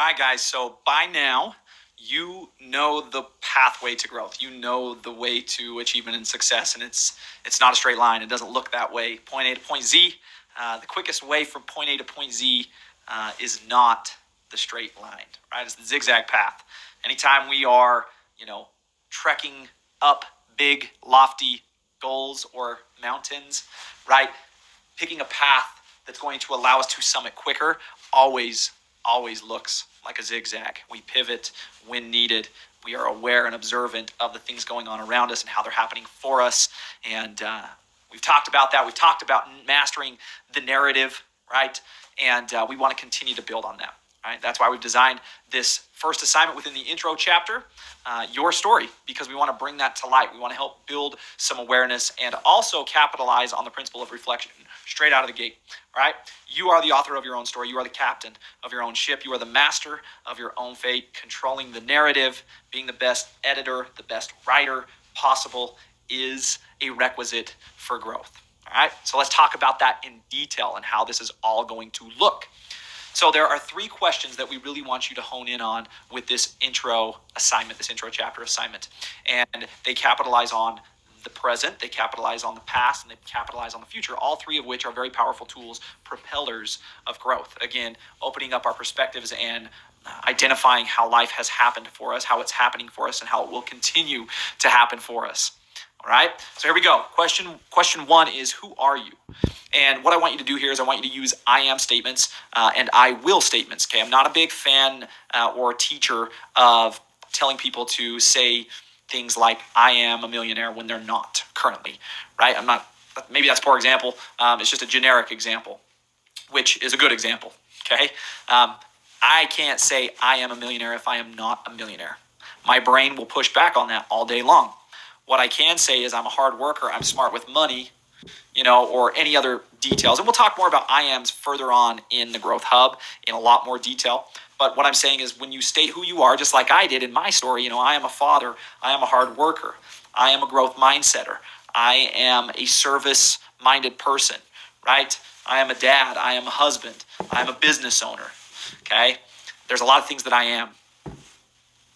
right, guys. So by now, you know the pathway to growth. You know the way to achievement and success, and it's not a straight line. It doesn't look that way. Point A to point Z. The quickest way from point A to point Z is not the straight line, right? It's the zigzag path. Anytime we are, trekking up big, lofty goals or mountains, right? Picking a path that's going to allow us to summit quicker always looks like a zigzag. We pivot when needed. We are aware and observant of the things going on around us and how they're happening for us. And we've talked about that. We've talked about mastering the narrative, right? And we want to continue to build on that, right? That's why we've designed this first assignment within the intro chapter, your story, because we want to bring that to light. We want to help build some awareness and also capitalize on the principle of reflection straight out of the gate, right? You are the author of your own story. You are the captain of your own ship. You are the master of your own fate. Controlling the narrative, being the best editor, the best writer possible is a requisite for growth, all right? So let's talk about that in detail and how this is all going to look. So there are three questions that we really want you to hone in on with this intro assignment, this intro chapter assignment. And they capitalize on the present, they capitalize on the past, and they capitalize on the future, all three of which are very powerful tools, propellers of growth. Again, opening up our perspectives and identifying how life has happened for us, how it's happening for us, and how it will continue to happen for us. All right, so here we go. Question one is, who are you? And what I want you to do here is I want you to use I am statements and I will statements. Okay, I'm not a big fan or teacher of telling people to say things like I am a millionaire when they're not currently, right? I'm not. Maybe that's a poor example. It's just a generic example, which is a good example. Okay, I can't say I am a millionaire if I am not a millionaire. My brain will push back on that all day long. What I can say is I'm a hard worker, I'm smart with money, or any other details. And we'll talk more about I ams further on in the Growth Hub in a lot more detail. But what I'm saying is when you state who you are, just like I did in my story, I am a father, I am a hard worker, I am a growth mindsetter, I am a service-minded person, right? I am a dad, I am a husband, I am a business owner, okay? There's a lot of things that I am.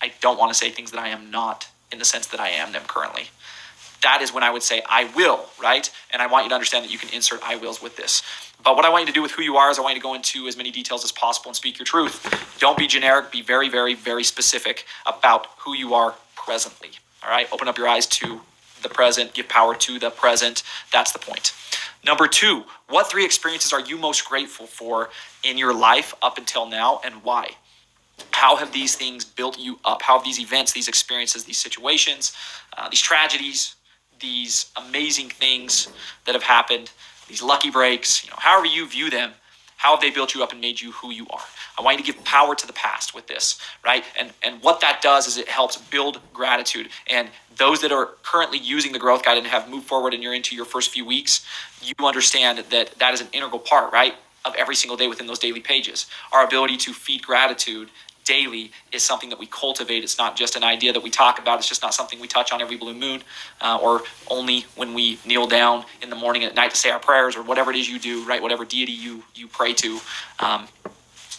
I don't want to say things that I am not in the sense that I am them currently. That is when I would say I will, right? And I want you to understand that you can insert I wills with this. But what I want you to do with who you are is I want you to go into as many details as possible and speak your truth. Don't be generic. Be very, very, very specific about who you are presently. All right? Open up your eyes to the present. Give power to the present. That's the point. Number two, what three experiences are you most grateful for in your life up until now, and why? How have these things built you up? How have these events, these experiences, these situations, these tragedies, these amazing things that have happened, these lucky breaks, however you view them, how have they built you up and made you who you are? I want you to give power to the past with this, right? And what that does is it helps build gratitude. And those that are currently using the Growth Guide and have moved forward and you're into your first few weeks, you understand that that is an integral part, right, of every single day within those daily pages. Our ability to feed gratitude daily is something that we cultivate. It's not just an idea that we talk about. It's just not something we touch on every blue moon or only when we kneel down in the morning and at night to say our prayers or whatever it is you do, right? Whatever deity you pray to.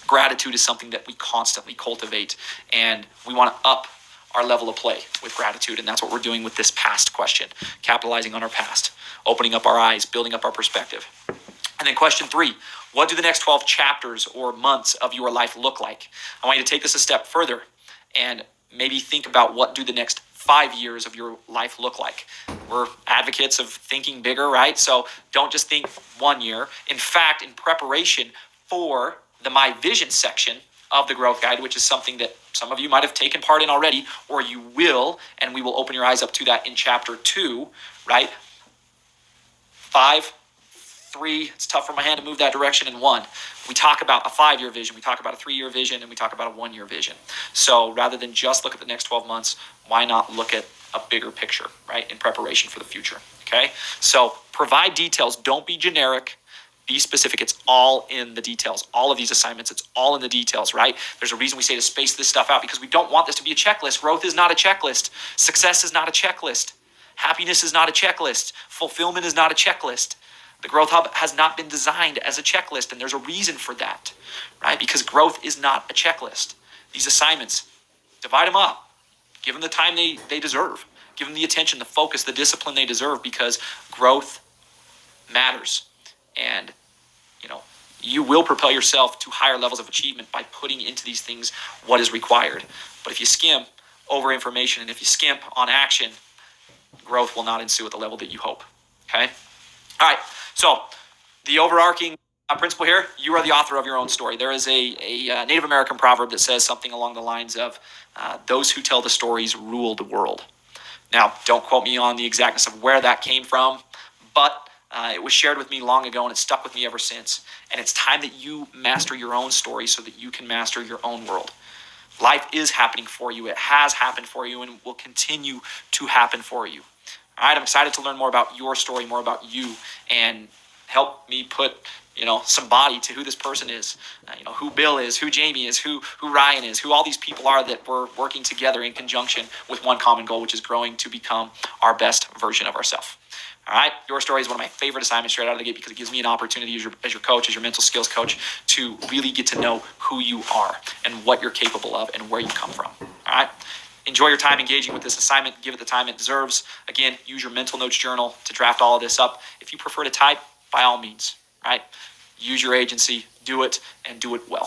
Gratitude is something that we constantly cultivate, and we want to up our level of play with gratitude, and that's what we're doing with this past question, capitalizing on our past, opening up our eyes, building up our perspective. And then question three, what do the next 12 chapters or months of your life look like? I want you to take this a step further and maybe think about what do the next 5 years of your life look like. We're advocates of thinking bigger, right? So don't just think 1 year. In fact, in preparation for the My Vision section of the Growth Guide, which is something that some of you might have taken part in already, or you will, and we will open your eyes up to that in chapter 2, right? 5, 3, it's tough for my hand to move that direction, and 1. We talk about a 5-year vision, we talk about a 3-year vision, and we talk about a 1-year vision. So rather than just look at the next 12 months, why not look at a bigger picture, right, in preparation for the future, okay? So provide details. Don't be generic. Be specific. It's all in the details. All of these assignments, it's all in the details, right? There's a reason we say to space this stuff out because we don't want this to be a checklist. Growth is not a checklist. Success is not a checklist. Happiness is not a checklist. Fulfillment is not a checklist. The Growth Hub has not been designed as a checklist, and there's a reason for that, right? Because growth is not a checklist. These assignments, divide them up. Give them the time they deserve. Give them the attention, the focus, the discipline they deserve, because growth matters. And, you will propel yourself to higher levels of achievement by putting into these things what is required. But if you skim over information and if you skimp on action, growth will not ensue at the level that you hope. Okay? All right. So the overarching principle here, you are the author of your own story. There is a Native American proverb that says something along the lines of, those who tell the stories rule the world. Now, don't quote me on the exactness of where that came from, but it was shared with me long ago, and it's stuck with me ever since. And it's time that you master your own story so that you can master your own world. Life is happening for you. It has happened for you and will continue to happen for you. All right, I'm excited to learn more about your story, more about you, and help me put some body to who this person is, who Bill is, who Jamie is, who Ryan is, who all these people are that we're working together in conjunction with one common goal, which is growing to become our best version of ourselves. All right, your story is one of my favorite assignments straight out of the gate because it gives me an opportunity as your coach, as your mental skills coach, to really get to know who you are and what you're capable of and where you come from. All right. Enjoy your time engaging with this assignment. Give it the time it deserves. Again, use your mental notes journal to draft all of this up. If you prefer to type, by all means, right? Use your agency, do it, and do it well.